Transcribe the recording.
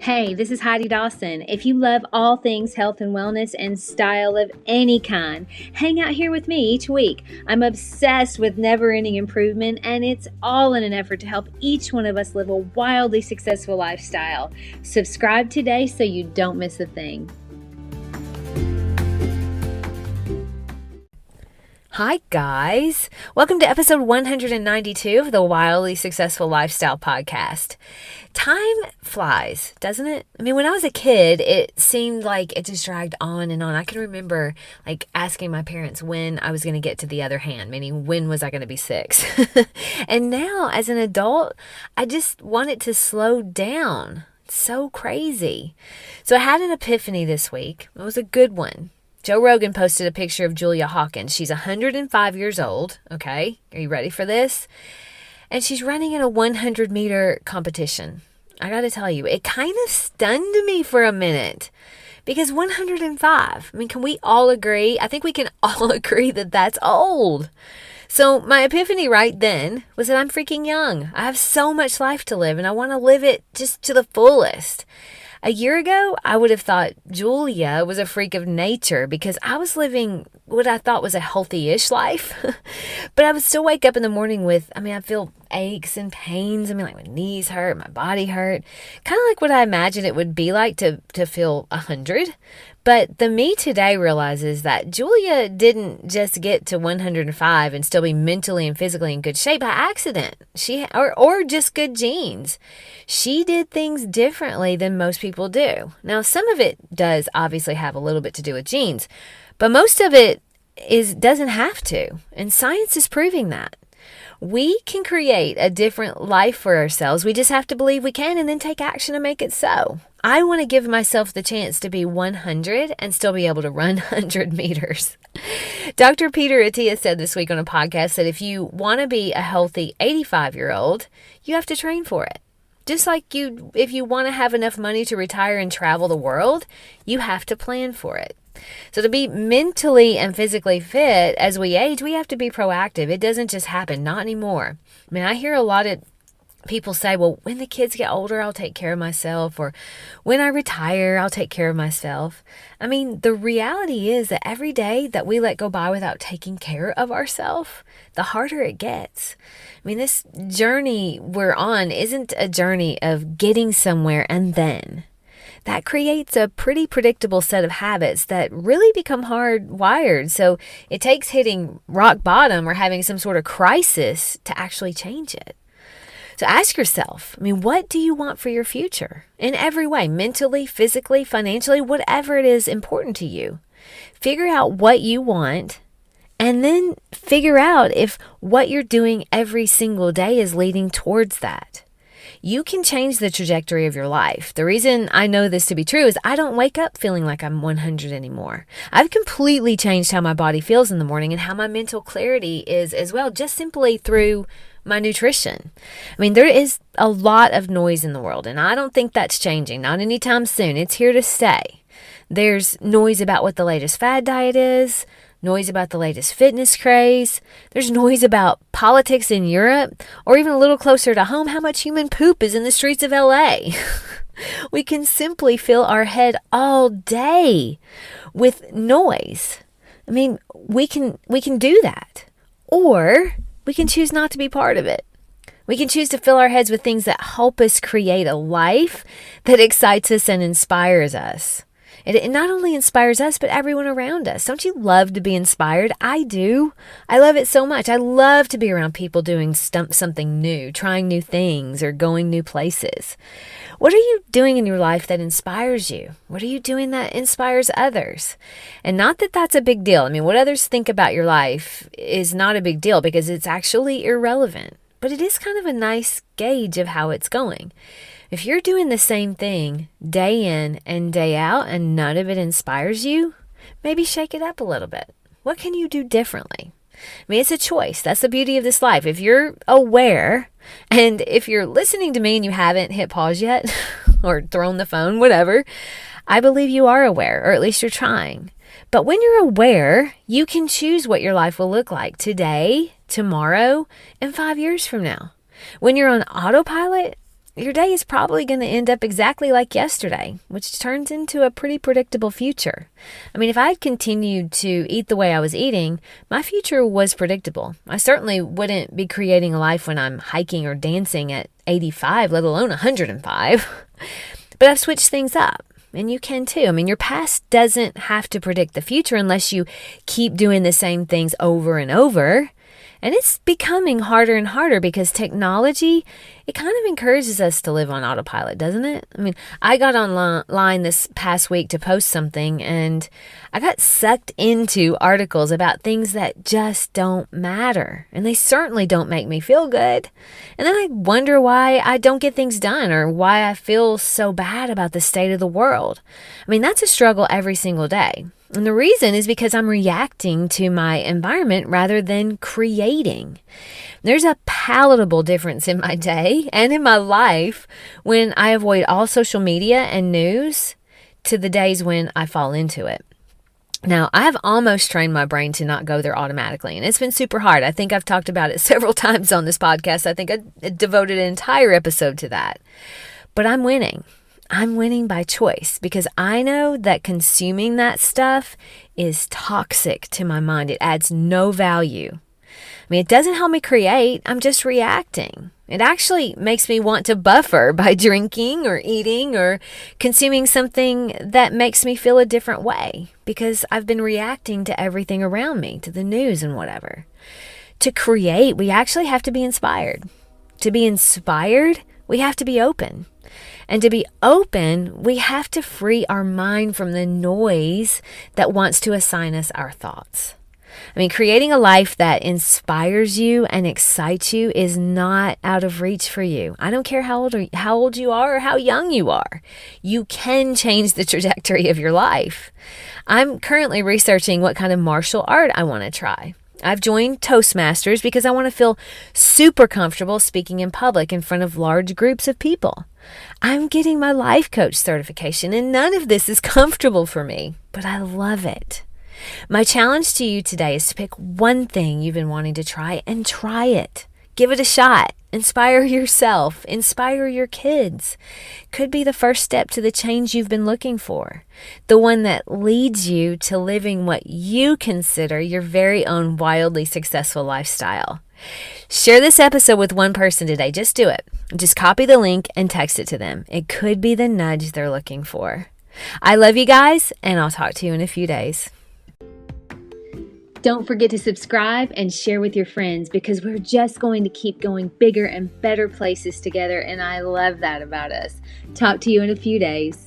Hey, this is Heidi Dawson. If you love all things health and wellness and style of any kind, hang out here with me each week. I'm obsessed with never-ending improvement, and it's all in an effort to help each one of us live a wildly successful lifestyle. Subscribe today so you don't miss a thing. Hi guys, welcome to episode 192 of the Wildly Successful Lifestyle Podcast. Time flies, doesn't it? I mean, when I was a kid, it seemed like it just dragged on and on. I can remember asking my parents when I was going to get to the other hand, meaning when was I going to be 6? And now as an adult, I just want it to slow down. It's so crazy. So I had an epiphany this week. It was a good one. Joe Rogan posted a picture of Julia Hawkins. She's 105 years old, okay? Are you ready for this? And she's running in a 100-meter competition. I got to tell you, it kind of stunned me for a minute because 105, I mean, can we all agree? I think we can all agree that that's old. So my epiphany right then was that I'm freaking young. I have so much life to live, and I want to live it just to the fullest. A year ago, I would have thought Julia was a freak of nature because I was living what I thought was a healthy-ish life. But I would still wake up in the morning with, I feel aches and pains. My knees hurt, my body hurt. Kind of like what I imagined it would be like to feel 100. But the me today realizes that Julia didn't just get to 105 and still be mentally and physically in good shape by accident. Or just good genes. She did things differently than most people do. Now, some of it does obviously have a little bit to do with genes, but most of it doesn't have to. And science is proving that. We can create a different life for ourselves. We just have to believe we can and then take action to make it so. I want to give myself the chance to be 100 and still be able to run 100 meters. Dr. Peter Attia said this week on a podcast that if you want to be a healthy 85-year-old, you have to train for it. Just like if you want to have enough money to retire and travel the world, you have to plan for it. So to be mentally and physically fit as we age, we have to be proactive. It doesn't just happen, not anymore. I hear a lot of people say, well, when the kids get older, I'll take care of myself, or when I retire, I'll take care of myself. The reality is that every day that we let go by without taking care of ourselves, the harder it gets. This journey we're on isn't a journey of getting somewhere and then. That creates a pretty predictable set of habits that really become hardwired. So it takes hitting rock bottom or having some sort of crisis to actually change it. So ask yourself, what do you want for your future? In every way, mentally, physically, financially, whatever it is important to you. Figure out what you want, and then figure out if what you're doing every single day is leading towards that. You can change the trajectory of your life. The reason I know this to be true is I don't wake up feeling like I'm 100 anymore. I've completely changed how my body feels in the morning and how my mental clarity is as well, just simply through my nutrition. There is a lot of noise in the world, and I don't think that's changing. Not anytime soon. It's here to stay. There's noise about what the latest fad diet is, noise about the latest fitness craze. There's noise about politics in Europe, or even a little closer to home, how much human poop is in the streets of LA. We can simply fill our head all day with noise. We can do that. Or we can choose not to be part of it. We can choose to fill our heads with things that help us create a life that excites us and inspires us. It not only inspires us, but everyone around us. Don't you love to be inspired? I do. I love it so much. I love to be around people doing something new, trying new things, or going new places. What are you doing in your life that inspires you? What are you doing that inspires others? And not that that's a big deal. What others think about your life is not a big deal because it's actually irrelevant. But it is kind of a nice gauge of how it's going. If you're doing the same thing day in and day out and none of it inspires you, maybe shake it up a little bit. What can you do differently? It's a choice. That's the beauty of this life. If you're aware, and if you're listening to me and you haven't hit pause yet or thrown the phone, whatever, I believe you are aware, or at least you're trying. But when you're aware, you can choose what your life will look like today, tomorrow, and 5 years from now. When you're on autopilot, your day is probably going to end up exactly like yesterday, which turns into a pretty predictable future. I mean, if I had continued to eat the way I was eating, my future was predictable. I certainly wouldn't be creating a life when I'm hiking or dancing at 85, let alone 105. But I've switched things up. And you can too. I mean, your past doesn't have to predict the future unless you keep doing the same things over and over. And it's becoming harder and harder because technology, it kind of encourages us to live on autopilot, doesn't it? I mean, I got online this past week to post something and I got sucked into articles about things that just don't matter. And they certainly don't make me feel good. And then I wonder why I don't get things done or why I feel so bad about the state of the world. I mean, that's a struggle every single day. And the reason is because I'm reacting to my environment rather than creating. There's a palatable difference in my day and in my life when I avoid all social media and news to the days when I fall into it. Now, I've almost trained my brain to not go there automatically, and it's been super hard. I think I've talked about it several times on this podcast. I think I devoted an entire episode to that. But I'm winning. I'm winning by choice because I know that consuming that stuff is toxic to my mind. It adds no value. I mean, it doesn't help me create. I'm just reacting. It actually makes me want to buffer by drinking or eating or consuming something that makes me feel a different way because I've been reacting to everything around me, to the news and whatever. To create, we actually have to be inspired. To be inspired, we have to be open. And to be open, we have to free our mind from the noise that wants to assign us our thoughts. I mean, creating a life that inspires you and excites you is not out of reach for you. I don't care how old you are or how young you are. You can change the trajectory of your life. I'm currently researching what kind of martial art I want to try. I've joined Toastmasters because I want to feel super comfortable speaking in public in front of large groups of people. I'm getting my life coach certification, and none of this is comfortable for me, but I love it. My challenge to you today is to pick one thing you've been wanting to try and try it. Give it a shot. Inspire yourself. Inspire your kids. Could be the first step to the change you've been looking for. The one that leads you to living what you consider your very own wildly successful lifestyle. Share this episode with one person today. Just do it. Just copy the link and text it to them. It could be the nudge they're looking for. I love you guys, and I'll talk to you in a few days. Don't forget to subscribe and share with your friends because we're just going to keep going bigger and better places together, and I love that about us. Talk to you in a few days.